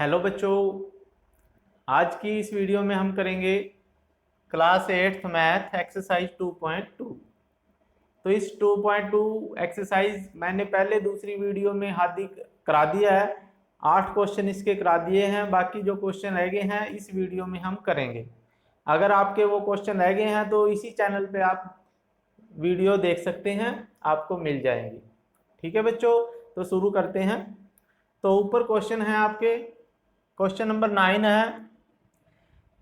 Hello बच्चों, आज की इस वीडियो में हम करेंगे क्लास 8th मैथ एक्सरसाइज 2.2। तो इस 2.2 एक्सरसाइज मैंने पहले दूसरी वीडियो में हाथी करा दिया है। 8 क्वेश्चन इसके करा दिए हैं, बाकी जो क्वेश्चन रह गए हैं इस वीडियो में हम करेंगे। अगर आपके वो क्वेश्चन रह गए हैं तो इसी चैनल पे आप वीडियो देख सकते हैं, आपको मिल जाएंगी। ठीक है बच्चों, तो शुरू करते हैं। तो ऊपर क्वेश्चन है आपके, क्वेश्चन नंबर 9 है,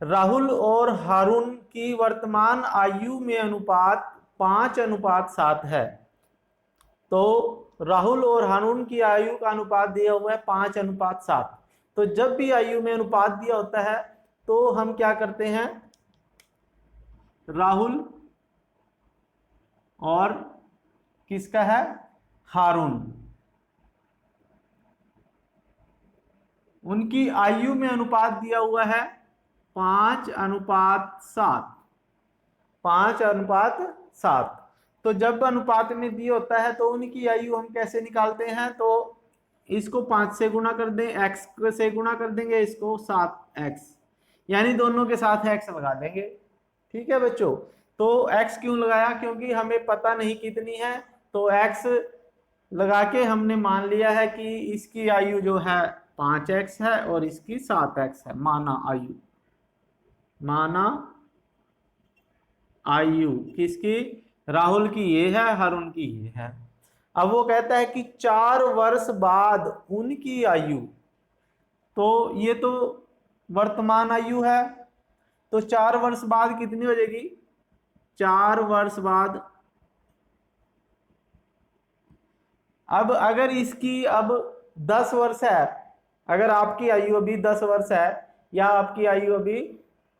राहुल और हारून की वर्तमान आयु में अनुपात 5:7 है। तो राहुल और हारून की आयु का अनुपात दिया हुआ है 5:7। तो जब भी आयु में अनुपात दिया होता है तो हम क्या करते हैं, राहुल और किसका है, हारून, उनकी आयु में अनुपात दिया हुआ है 5:7। 5:7। तो जब अनुपात में दिया होता है तो उनकी आयु हम कैसे निकालते हैं, तो इसको 5 से गुणा कर दें, x से गुणा कर देंगे, इसको 7x, यानी दोनों के साथ x लगा देंगे। ठीक है बच्चों, तो x क्यों लगाया, क्योंकि हमें पता नहीं कितनी है, तो x लगा के हमने मान लिया है कि इसकी आयु जो है 5x है और इसकी 7x है। माना आयु किसकी, राहुल की ये है, हारून की ये है। अब वो कहता है कि 4 वर्ष बाद उनकी आयु, तो ये तो वर्तमान आयु है, तो 4 वर्ष बाद कितनी हो जाएगी, 4 वर्ष बाद। अब अगर इसकी अब 10 वर्ष है, अगर आपकी आयु अभी 10 वर्ष है या आपकी आयु अभी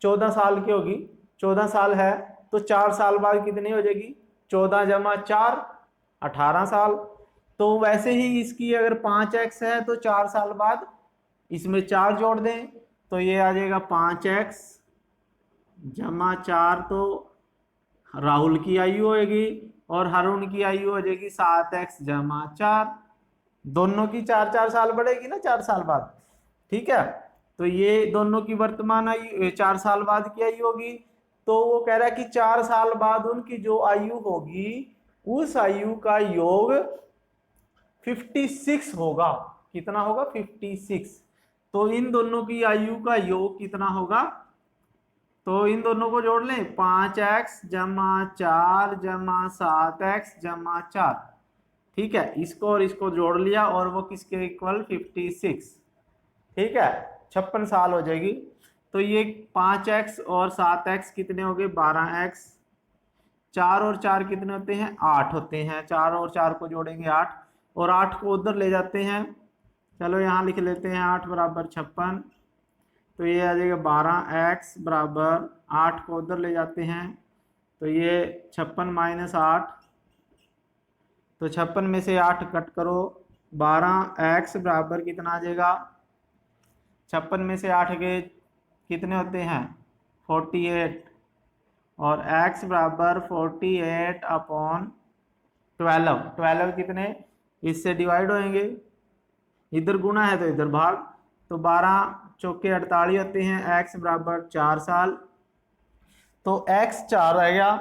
14 साल की होगी, 14 साल है, तो 4 साल बाद कितनी हो जाएगी, 14 जमा 4 18 साल। तो वैसे ही इसकी अगर 5x है तो 4 साल बाद इसमें 4 जोड़ दें तो ये आ जाएगा 5x जमा 4, तो राहुल की आयु होगी और हारून की आयु हो जाएगी 7x जमा 4। दोनों की 4-4 साल बढ़ेगी ना 4 साल बाद। ठीक है, तो ये दोनों की वर्तमान आयु 4 साल बाद की आयु होगी। तो वो कह रहा है कि 4 साल बाद उनकी जो आयु होगी उस आयु का योग 56 होगा। कितना होगा, 56। तो इन दोनों की आयु का योग कितना होगा, तो इन दोनों को जोड़ लें, 5x जमा 4 जमा 7x जमा 4। ठीक है, इसको और इसको जोड़ लिया और वो किसके इक्वल, 56। ठीक है, 56 साल हो जाएगी। तो ये 5x और 7x कितने हो गए, 12x। 4 और 4 कितने होते हैं, 8 होते हैं। 4 और 4 को जोड़ेंगे 8, और 8 को उधर ले जाते हैं, चलो यहाँ लिख लेते हैं 8 बराबर 56। तो ये आ जाएगा 12x बराबर 8 को उधर ले जाते हैं, तो ये 56 माइनस 8, तो 56 में से 8 कट करो, 12x बराबर कितना आ जाएगा, 56 में से 8 के कितने होते हैं, 48, और x बराबर 48 अपॉन 12। 12 कितने, इससे डिवाइड होंगे, इधर गुना है तो इधर भाग, तो 12 चौके 48 होते हैं, x बराबर 4 साल। तो x 4 रह गया,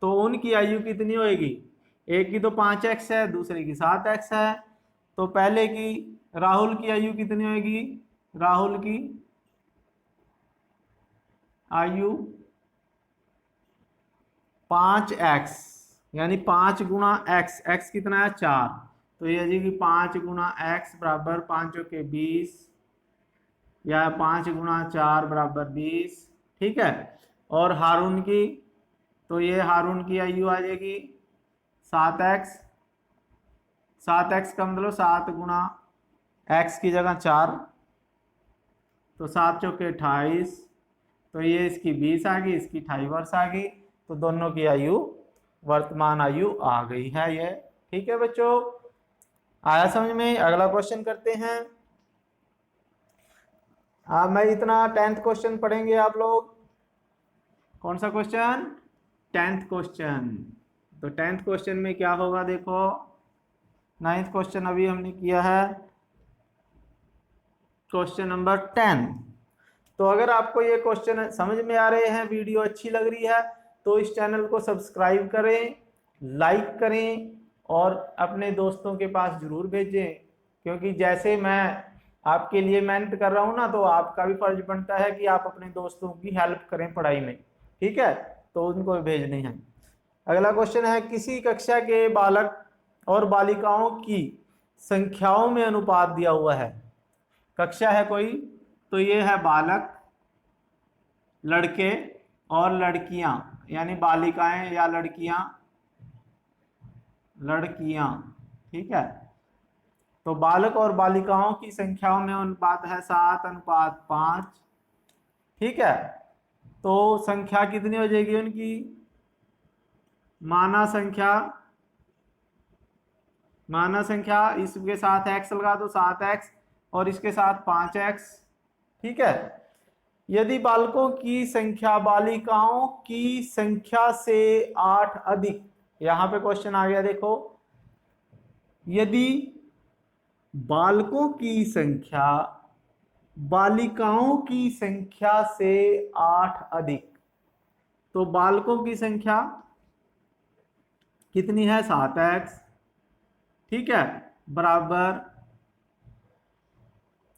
तो उनकी आयु कितनी होगी, एक की तो 5x है, दूसरे की 7x है। तो पहले की राहुल की आयु कितनी होगी, राहुल की आयु 5x, यानी 5 गुणा x, x कितना है 4, तो ये आ जाएगी 5 गुणा x बराबर 5 चौके 20, या 5 गुणा 4 बराबर 20। ठीक है, और हारून की, तो ये हारून की आयु आ जाएगी 7x। 7x का मतलब 7 गुणा x की जगह 4, तो 7 चौके 28, तो ये इसकी 20 आ गई, इसकी 28 वर्ष आ गई। तो दोनों की आयु, वर्तमान आयु आ गई है ये। ठीक है बच्चों, आया समझ में। अगला क्वेश्चन करते हैं। मैं इतना 10th क्वेश्चन पढ़ेंगे आप लोग। कौन सा क्वेश्चन, 10th क्वेश्चन। तो 10th क्वेश्चन में क्या होगा, देखो 9th क्वेश्चन अभी हमने किया है। Question number 10। तो अगर आपको ये क्वेश्चन समझ में आ रहे हैं, वीडियो अच्छी लग रही है, तो इस चैनल को सब्सक्राइब करें, लाइक करें और अपने दोस्तों के पास जरूर भेजें, क्योंकि जैसे मैं आपके लिए मेहनत कर रहा हूं ना, तो आपका भी फर्ज बनता है कि आप अपने दोस्तों की हेल्प करें पढ़ाई में। ठीक है, तो उनको भेजनी है। अगला क्वेश्चन है, किसी कक्षा के बालक और बालिकाओं की संख्याओं में अनुपात दिया हुआ है। कक्षा है कोई, तो ये है बालक, लड़के और लड़कियां, यानी बालिकाएं या लड़कियां, ठीक है। तो बालक और बालिकाओं की संख्याओं में अनुपात है 7:5। ठीक है, तो संख्या कितनी हो जाएगी उनकी, माना संख्या, इसके साथ x लगा दो 7x और इसके साथ 5x। ठीक है, यदि बालकों की संख्या बालिकाओं की संख्या से 8 अधिक, यहां पे क्वेश्चन आ गया देखो, यदि बालकों की संख्या बालिकाओं की संख्या से 8 अधिक, तो बालकों की संख्या कितनी है 7x, ठीक है, बराबर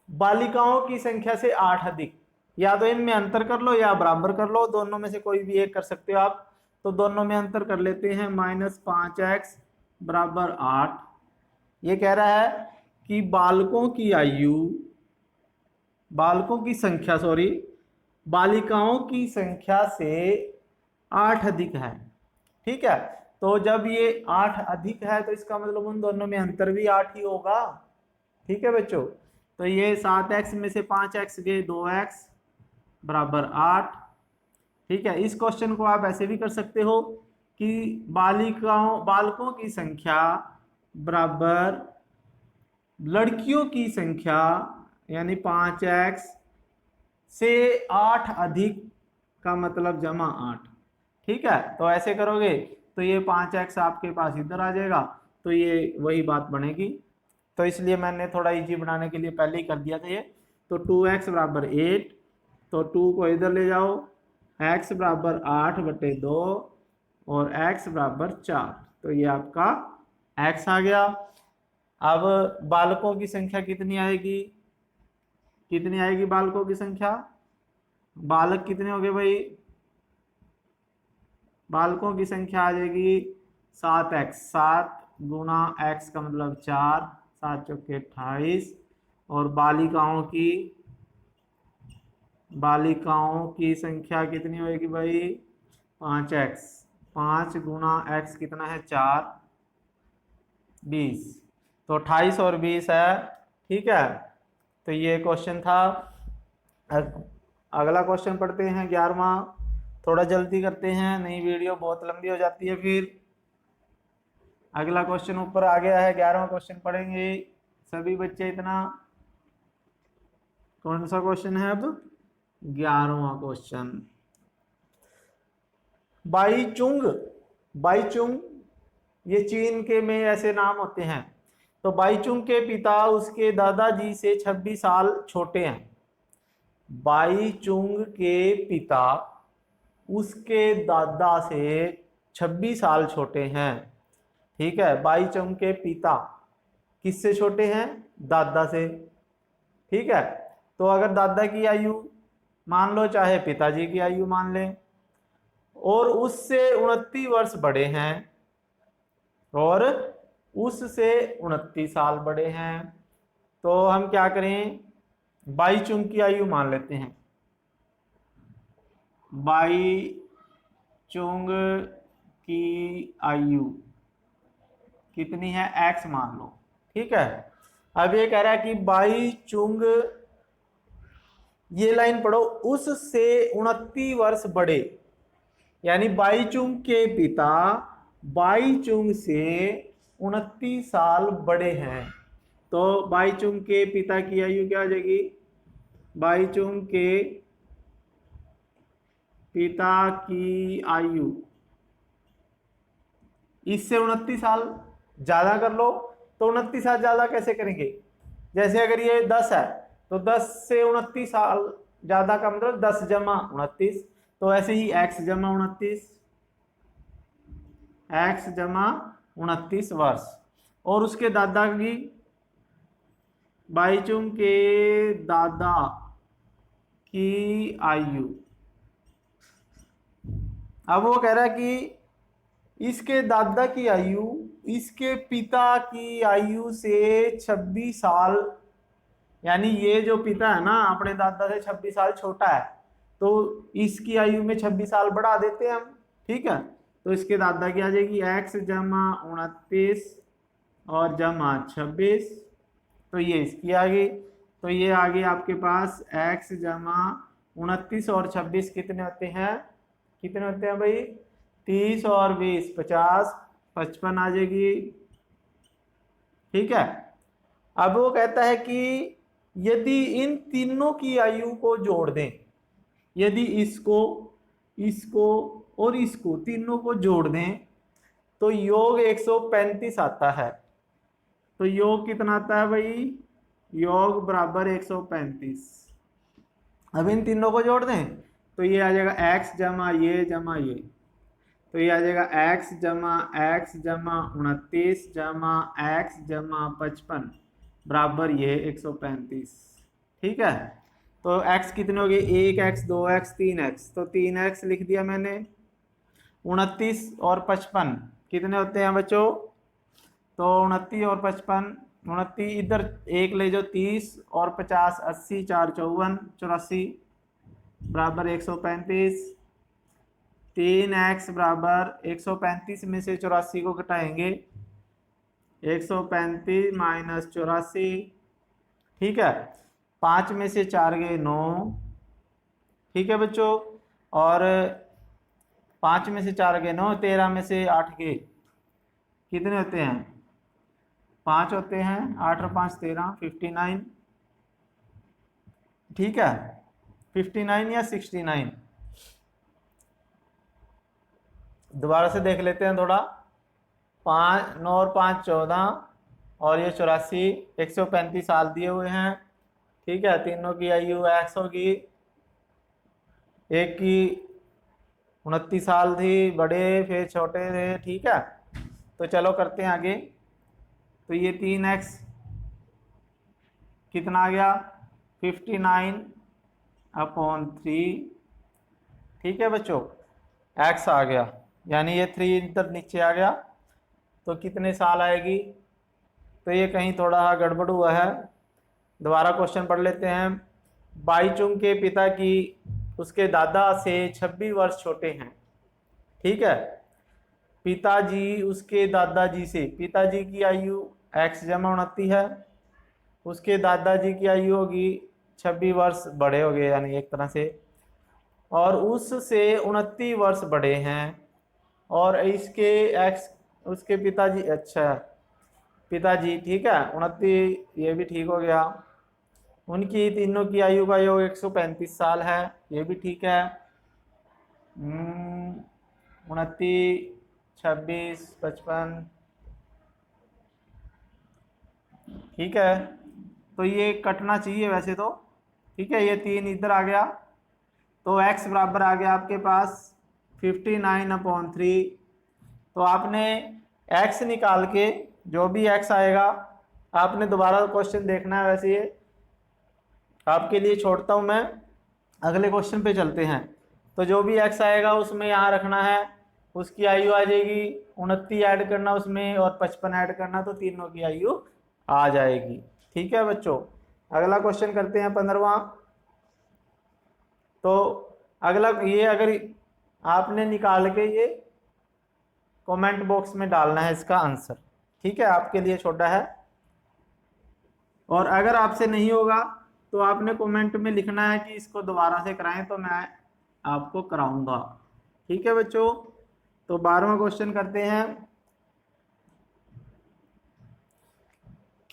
बालिकाओं की संख्या से 8 अधिक, या तो इनमें अंतर कर लो या बराबर कर लो, दोनों में से कोई भी एक कर सकते हो आप। तो दोनों में अंतर कर लेते हैं, -5x बराबर 8। ये कह रहा है कि बालिकाओं की संख्या से 8 अधिक है। ठीक है, तो जब ये 8 अधिक है तो इसका मतलब उन दोनों में अंतर भी 8 ही होगा। ठीक है बच्चों, तो ये 7x में से 5x गए 2x बराबर 8। ठीक है, इस क्वेश्चन को आप ऐसे भी कर सकते हो कि बालकों की संख्या बराबर लड़कियों की संख्या, यानी 5x से 8 अधिक का मतलब जमा 8। ठीक है, तो ऐसे करोगे तो ये 5x आपके पास इधर आ जाएगा, तो ये वही बात बनेगी। तो इसलिए मैंने थोड़ा इजी बनाने के लिए पहले ही कर दिया था ये। तो 2x बराबर 8, तो 2 को इधर ले जाओ, x बराबर 8/2 और x बराबर 4, तो ये आपका x आ गया। अब बालकों की संख्या कितनी आएगी, बालकों की संख्या, बालक कितने हो गए भाई, बालकों की संख्या आ जाएगी 7x, 7 गुना x का मतलब 4, 7 चौके 28, और बालिकाओं की संख्या कितनी होगी भाई 5x, 5 गुना x कितना है 4, 20, तो 28 और 20 है। ठीक है, तो ये क्वेश्चन था। अगला क्वेश्चन पढ़ते हैं 11वां, थोड़ा जल्दी करते हैं, नहीं वीडियो बहुत लंबी हो जाती है फिर। अगला क्वेश्चन ऊपर आ गया है, 11वां क्वेश्चन पढ़ेंगे सभी बच्चे। इतना कौन सा क्वेश्चन है अब, 11वां क्वेश्चन। बाईचुंग, ये चीन के में ऐसे नाम होते हैं। तो बाईचुंग के पिता उसके दादाजी से 26 साल छोटे हैं। बाईचुंग के पिता उसके दादा से 26 साल छोटे हैं। ठीक है, बाईचुंग के पिता किससे छोटे हैं, दादा से। ठीक है, तो अगर दादा की आयु मान लो, चाहे पिताजी की आयु मान लें, और उससे 29 वर्ष बड़े हैं, और उससे 29 साल बड़े हैं, तो हम क्या करें, बाईचुंग की आयु मान लेते हैं। बाईचुंग की आयु कितनी है, x मान लो। ठीक है, अब ये कह रहा है कि बाईचुंग, ये लाइन पढ़ो, उससे 29 वर्ष बड़े, यानी बाईचुंग के पिता बाईचुंग से 29 साल बड़े हैं। तो बाईचुंग के पिता की आयु क्या हो जाएगी, बाईचुंग के पिता की आयु इससे 29 साल ज्यादा कर लो। तो 29 साल ज्यादा कैसे करेंगे, जैसे अगर ये 10 है तो 10 से 29 साल ज्यादा का मतलब 10 जमा 29, तो ऐसे ही x जमा 29, x जमा 29 वर्ष। और उसके दादा की, बाईचुंग के दादा की आयु, अब वो कह रहा है कि इसके दादा की आयु इसके पिता की आयु से 26 साल, यानी ये जो पिता है ना अपने दादा से 26 साल छोटा है, तो इसकी आयु में 26 साल बढ़ा देते हैं हम, ठीक है। तो इसके दादा की आ जाएगी x जमा 29 और जमा 26, तो ये इसकी आ गई। तो ये आ गई आपके पास x जमा 29 और 26 कितने होते हैं, कितने होते हैं भाई, 30 और 20 50, 55 आ जाएगी, ठीक है। अब वो कहता है कि यदि इन तीनों की आयु को जोड़ दें, यदि इसको, इसको और इसको तीनों को जोड़ दें तो योग 135 आता है। तो योग कितना आता है भाई, योग बराबर 135। अब इन तीनों को जोड़ दें तो ये आ जाएगा x जमा ये, तो ये आ जाएगा x जमा 29 जमा x जमा 55 बराबर ये 135, ठीक है। तो x कितने हो गए, 1x 2x 3x, तो 3x लिख दिया मैंने। 29 और 55 कितने होते हैं बच्चों, तो 29 और 55, 29 इधर एक ले जो 30 और 50 80 4 54 84 बराबर 135। 3x बराबर 135 में से 84 को घटाएंगे, 135 माइनस 84, ठीक है। 5 में से 4 गए 9, ठीक है बच्चों। और 5 में से 4 गए 9, 13 में से 8 गए कितने होते हैं, 5 होते हैं, 8 और 5 13, 59, ठीक है। 59 या 69, दोबारा से देख लेते हैं थोड़ा। 5 9 और 5 14 और ये 84, 135 साल दिए हुए हैं, ठीक है। तीनों की आयु x होगी, एक की 29 साल थी, बड़े फिर छोटे थे, ठीक है। तो चलो करते हैं आगे। तो ये 3x कितना आ गया, 59/3, ठीक है बच्चों। x आ गया, यानी ये 3 इधर नीचे आ गया, तो कितने साल आएगी, तो ये कहीं थोड़ा गड़बड़ हुआ है, दोबारा क्वेश्चन पढ़ लेते हैं। बाईचुंग के पिता की उसके दादा से 26 वर्ष छोटे हैं, ठीक है। पिताजी उसके दादाजी से, पिताजी की आयु x जमा 29 है, उसके दादाजी की आयु होगी 26 वर्ष बड़े हो गए, यानी एक तरह से, और उससे 29 वर्ष बड़े हैं। और इसके x उसके पिताजी, अच्छा पिताजी, ठीक है 29, ये भी ठीक हो गया। उनकी तीनों की आयु का योग 135 साल है, ये भी ठीक है। 29 26 55, ठीक है। तो ये कटना चाहिए वैसे तो, ठीक है। ये 3 इधर आ गया, तो x बराबर आ गया आपके पास 59/3। तो आपने x निकाल के जो भी x आएगा, आपने दोबारा क्वेश्चन देखना है, वैसे ये आपके लिए छोड़ता हूं मैं, अगले क्वेश्चन पे चलते हैं। तो जो भी x आएगा उसमें यहाँ रखना है, उसकी आयु आ जाएगी 29 ऐड करना उसमें और 55 ऐड करना, तो तीनों की आयु आ जाएगी, ठीक है बच्चों। अगला क्वेश्चन करते हैं 15वां। तो अगला ये, अगर आपने निकाल के ये कमेंट बॉक्स में डालना है इसका आंसर, ठीक है, आपके लिए छोटा है। और अगर आपसे नहीं होगा तो आपने कमेंट में लिखना है कि इसको दोबारा से कराएं, तो मैं आपको कराऊंगा, ठीक है बच्चों। तो 12वां क्वेश्चन करते हैं।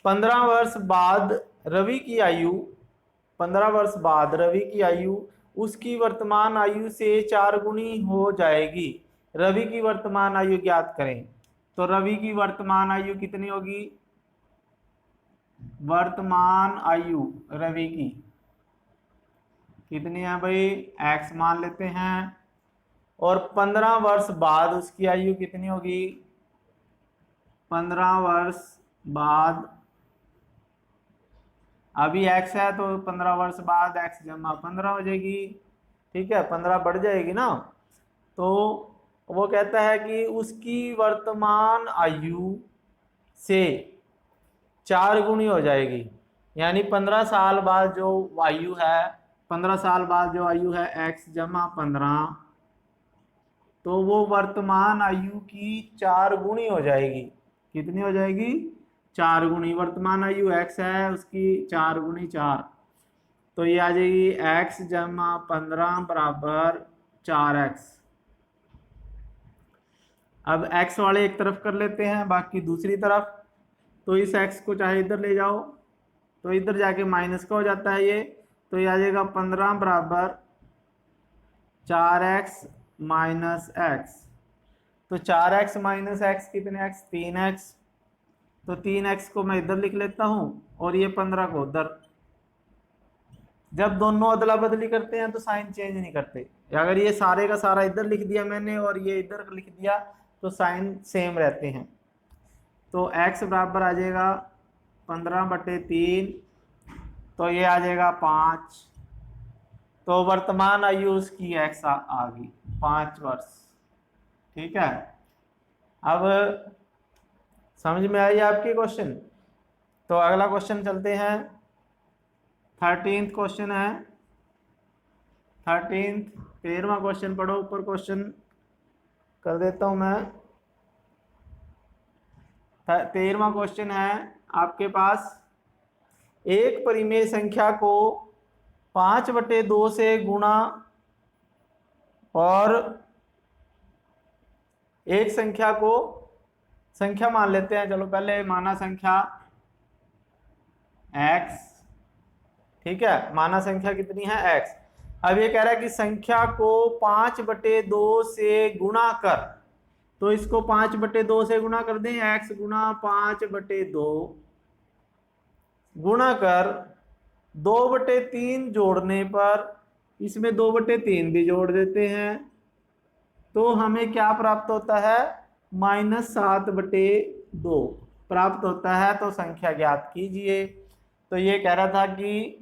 15 वर्ष बाद रवि की आयु, 15 वर्ष बाद रवि की आयु उसकी वर्तमान आयु से 4 गुनी हो जाएगी। रवि की वर्तमान आयु ज्ञात करें। तो रवि की वर्तमान आयु कितनी होगी, वर्तमान आयु रवि की कितनी है भाई, x मान लेते हैं, और 15 वर्ष बाद उसकी आयु कितनी होगी, 15 वर्ष बाद, अभी x है तो 15 वर्ष बाद x जमा 15 हो जाएगी, ठीक है, 15 बढ़ जाएगी ना। तो वो कहता है कि उसकी वर्तमान आयु से 4 गुनी हो जाएगी, यानी 15 साल बाद जो आयु है, 15 साल बाद जो आयु है x जमा 15, तो वो वर्तमान आयु की 4 गुनी हो जाएगी। कितनी हो जाएगी, 4 गुनी। वर्तमान आयु x है, उसकी 4 गुनी 4, तो ये आ जाएगी x जमा 15 बराबर 4x। अब x वाले एक तरफ कर लेते हैं, बाकी दूसरी तरफ, तो इस x को चाहे इधर ले जाओ, तो इधर जाके माइनस का हो जाता है ये, तो ये आ जाएगा 15 बराबर 4x माइनस x। तो 4x माइनस x कितने x, 3x, तो 3x को मैं इधर लिख लेता हूं और ये 15 को उधर। जब दोनों अदला बदली करते हैं तो साइन चेंज नहीं करते, अगर ये सारे का सारा इधर लिख दिया मैंने और ये इधर लिख दिया तो साइन सेम रहते हैं। तो x बराबर आ जाएगा 15/3, तो ये आ जाएगा 5। तो वर्तमान आयु उसकी x आ गई 5 वर्ष, ठीक है। अब समझ में आई आपकी क्वेश्चन। तो अगला क्वेश्चन चलते हैं, 13th क्वेश्चन है, 13वां क्वेश्चन पढ़ो, ऊपर क्वेश्चन कर देता हूं मैं। 13वां क्वेश्चन है आपके पास, एक परिमेय संख्या को 5/2 से गुणा और एक संख्या को, संख्या मान लेते हैं, चलो पहले माना संख्या x, ठीक है, माना संख्या कितनी है x। अब ये कह रहा है कि संख्या को 5/2 से गुणा कर, तो इसको 5/2 से गुणा कर दें, x गुणा 5/2 गुणा कर 2/3 जोड़ने पर, इसमें 2/3 भी जोड़ देते हैं, तो हमें क्या प्राप्त होता है, -7/2 प्राप्त होता है। तो संख्या ज्ञात कीजिए। तो ये कह रहा था कि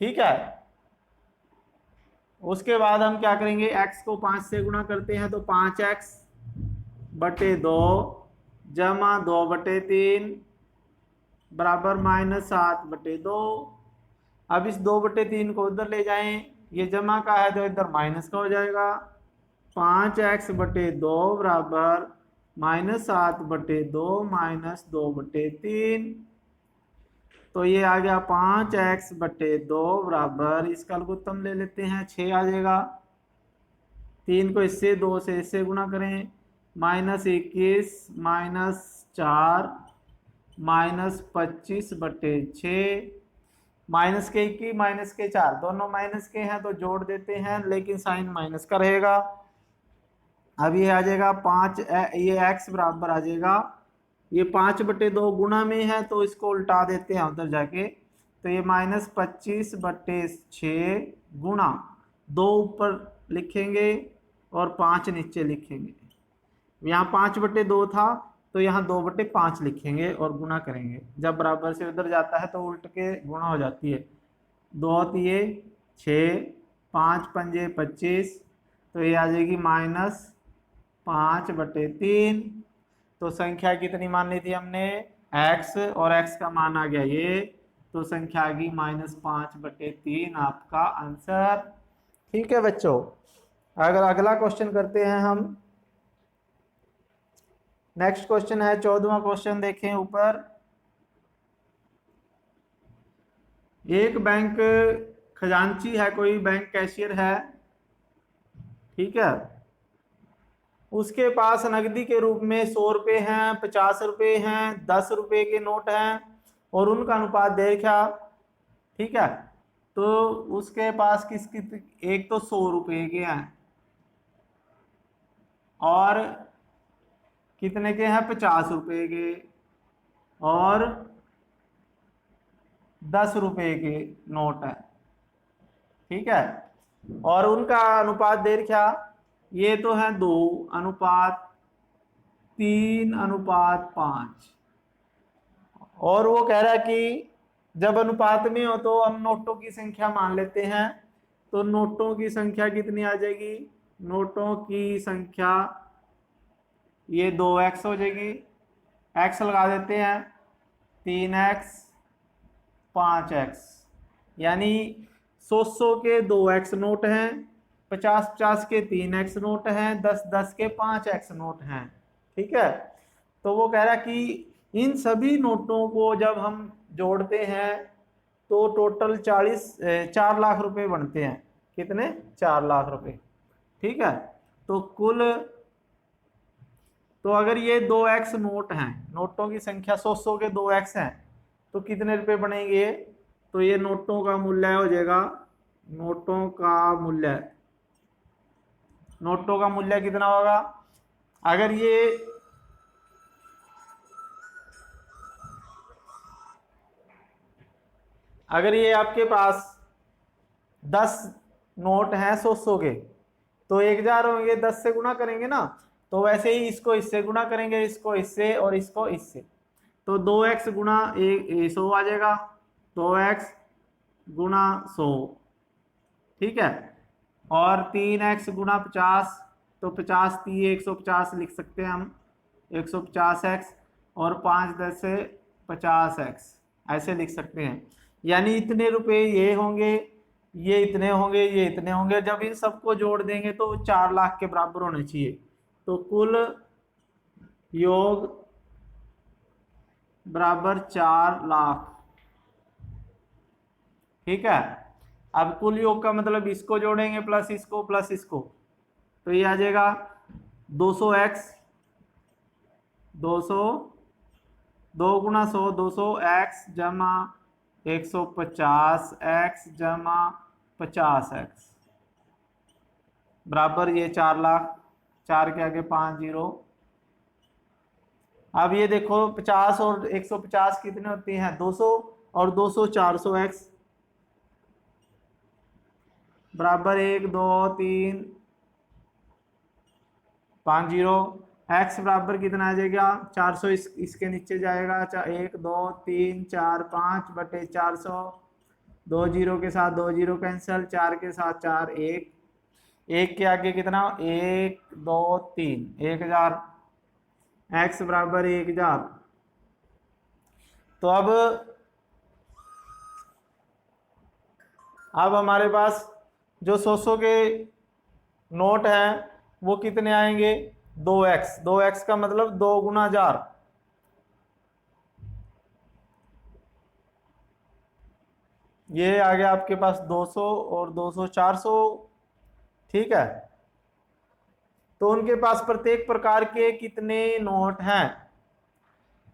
ठीक है, उसके बाद हम क्या करेंगे, x को 5 से गुणा करते हैं, तो 5x/2 जमा 2/3 बराबर -7/2। अब इस 2/3 को उधर ले जाएं, ये जमा का है तो इधर माइनस का हो जाएगा, 5x/2 बराबर -7/2 -2/3। तो ये आ गया 5x/2 बराबर, इसका लघुत्तम ले लेते हैं, 6 आ जाएगा। 3 को इससे, 2 से इससे गुणा करें, -21 -4 -25/6, माइनस के 21 माइनस के 4 दोनों माइनस के हैं तो जोड़ देते हैं, लेकिन साइन माइनस का रहेगा। अब ये आ जाएगा 5, ये x बराबर आ जाएगा, ये 5/2 गुणा में है तो इसको उल्टा देते हैं उधर जाके, तो ये -25/6 गुणा 2 ऊपर लिखेंगे और 5 नीचे लिखेंगे। यहाँ 5/2 था तो यहाँ 2/5 लिखेंगे और गुणा करेंगे। जब बराबर से उधर जाता है तो उल्ट के गुणा हो जाती है, 2 तिये 6, 5 पंजे 25, तो ये आ जाएगी -5/3। तो संख्या कितनी मान ली थी हमने, x, और x का मान आ गया ये, तो संख्या आ गई -5/3 आपका आंसर। ठीक है बच्चों, अगर अगला क्वेश्चन करते हैं हम, नेक्स्ट क्वेश्चन है 14वां क्वेश्चन, देखें ऊपर। एक बैंक खजांची है, कोई बैंक कैशियर है, ठीक है, उसके पास नकदी के रूप में 100 रुपये हैं, 50 रुपये हैं, 10 रुपये के नोट हैं और उनका अनुपात देखा, ठीक है। तो उसके पास किसकी, एक तो 100 रुपये के हैं और कितने के हैं, 50 रुपये के, और 10 रुपए के नोट है, ठीक है। और उनका अनुपात दे रखा, ये तो है 2:3:5, और वो कह रहा है कि जब अनुपात में हो तो हम नोटों की संख्या मान लेते हैं। तो नोटों की संख्या कितनी आ जाएगी, नोटों की संख्या ये 2x हो जाएगी, x लगा देते हैं, 3x 5x, यानी 100 के 2x नोट हैं, 50 के 3x नोट हैं, 10 के 5x नोट हैं, ठीक है। तो वो कह रहा कि इन सभी नोटों को जब हम जोड़ते हैं तो टोटल 4 लाख रुपए बनते हैं। कितने, 4 लाख रुपए, ठीक है। तो कुल, तो अगर ये 2x नोट हैं, नोटों की संख्या 100 के 2x हैं, तो कितने रुपए बनेंगे, तो ये नोटों का मूल्य हो जाएगा, नोटों का मूल्य, नोटों का मूल्य कितना होगा, अगर ये आपके पास 10 नोट हैं 100 के, तो 1000 होंगे, 10 से गुणा करेंगे ना, तो वैसे ही इसको इससे गुणा करेंगे, इसको इससे और इसको इससे, तो 2x गुणा 100 आ जाएगा, 2x गुणा 100, ठीक है। और 3x गुणा 50, तो 50 3 150 लिख सकते हैं हम, 150x, और 5 10 से 50x ऐसे लिख सकते हैं। यानी इतने रुपए ये होंगे, ये इतने होंगे, ये इतने होंगे, जब इन सबको जोड़ देंगे तो 4 लाख के बराबर होने चाहिए। तो कुल योग बराबर 4 लाख, ठीक है। अब कुल योग का मतलब इसको जोड़ेंगे प्लस इसको, तो ये आ जाएगा 200x, 200 2 गुणा 100 200x जमा 150x जमा 50x बराबर ये 4 लाख, 4 के आगे 5 जीरो। अब ये देखो 50 और 150 कितने होती हैं, 200, और 200 400x बराबर 1 2 3 5 जीरो। x बराबर कितना आ जाएगा, 400 इसके नीचे जाएगा, 1 2 3 4 5 बटे 400, 2 जीरो के साथ 2 जीरो कैंसिल, 4 के साथ 4, 1 के आगे कितना, 1 2 3 1000, x बराबर 1000। तो अब हमारे पास जो 100 के नोट हैं वो कितने आएंगे, 2x, 2x का मतलब 2 गुना 1000, ये आ गया आपके पास 200 और 200 400, ठीक है। तो उनके पास प्रत्येक प्रकार के कितने नोट हैं,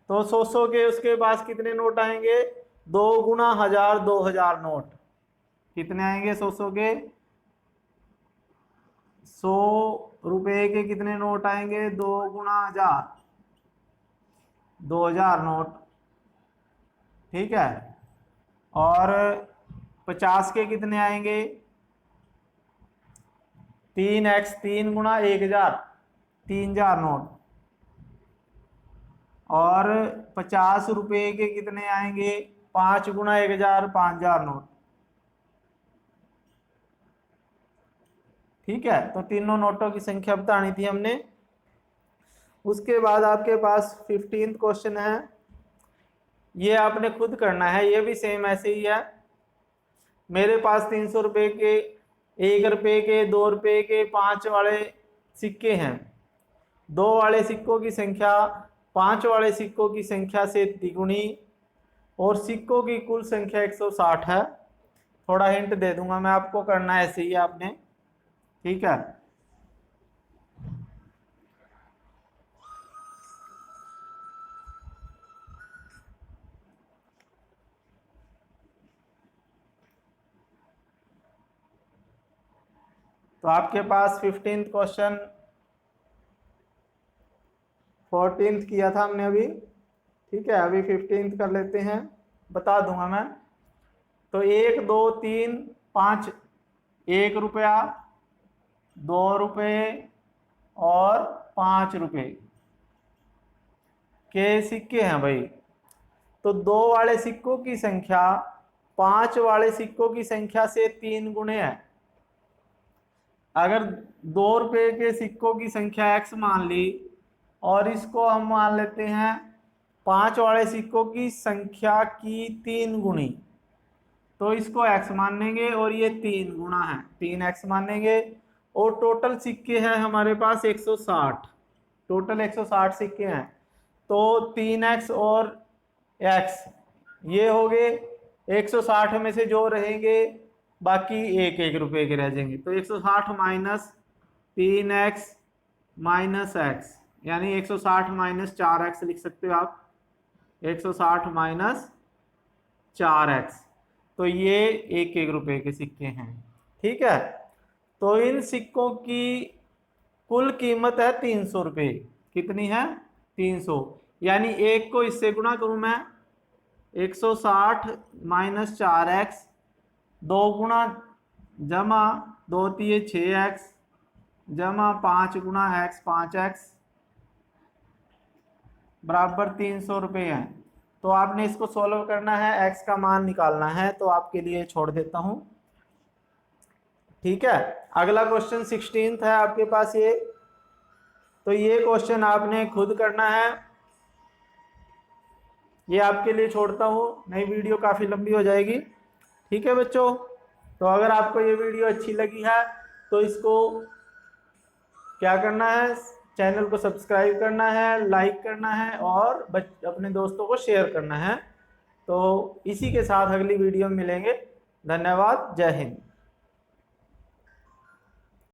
तो 100 के उसके पास कितने नोट आएंगे, 2 गुना 1000 2000 नोट, कितने आएंगे 100 के, 100 रुपए के कितने नोट आएंगे, 2 गुना 1000 2000 नोट, ठीक है। और 50 के कितने आएंगे, 3x 3 गुणा 1000 3000 नोट। और 50 रुपए के कितने आएंगे, 5 गुणा 1000 5000 नोट, ठीक है। तो तीनों नोटों की संख्या बतानी थी हमने। उसके बाद आपके पास 15th क्वेश्चन है, ये आपने खुद करना है, ये भी सेम ऐसे ही है। मेरे पास 300 रुपए के, 1 रुपए के, 2 रुपए के 5 वाले सिक्के हैं। 2 वाले सिक्कों की संख्या 5 वाले सिक्कों की संख्या से तिगुनी, और सिक्कों की कुल संख्या 160 है। थोड़ा हिंट दे दूंगा मैं आपको, करना ऐसे ही आपने, ठीक है। तो आपके पास 15th क्वेश्चन, 14th किया था हमने अभी, ठीक है। अभी 15th कर लेते हैं, बता दूंगा मैं। तो 1 2 3 5, 1 रुपया, 2 रुपये और 5 रुपये के सिक्के हैं भाई। तो 2 वाले सिक्कों की संख्या 5 वाले सिक्कों की संख्या से 3 गुणे है। अगर 2 रुपये के सिक्कों की संख्या x मान ली और इसको हम मान लेते हैं 5 वाले सिक्कों की संख्या की 3 गुणी, तो इसको x मानेंगे और ये 3 गुना है, 3x मानेंगे। और टोटल सिक्के हैं हमारे पास 160, टोटल 160 सिक्के हैं। तो 3x और x ये हो गए, 160 में से जो रहेंगे बाकी 1 रुपये के रह जाएंगे। तो 160 माइनस 3x माइनस x, यानी 160 माइनस 4x लिख सकते हो आप, 160 माइनस 4x। तो ये 1 रुपये के सिक्के हैं, ठीक है। तो इन सिक्कों की कुल कीमत है 300 रुपये। कितनी है? 300। यानी 1 को इससे गुणा करूं मैं, 160 माइनस 4x, 2 गुणा जमा 2 तिये 6x जमा 5 गुणा x 5x बराबर 300 रुपये है। तो आपने इसको सॉल्व करना है, x का मान निकालना है, तो आपके लिए छोड़ देता हूं, ठीक है। अगला क्वेश्चन 16 है आपके पास ये, तो ये क्वेश्चन आपने खुद करना है, ये आपके लिए छोड़ता हूँ, नई वीडियो काफ़ी लंबी हो जाएगी, ठीक है बच्चों। तो अगर आपको ये वीडियो अच्छी लगी है तो इसको क्या करना है, चैनल को सब्सक्राइब करना है, लाइक करना है और अपने दोस्तों को शेयर करना है। तो इसी के साथ अगली वीडियो में मिलेंगे। धन्यवाद, जय हिंद।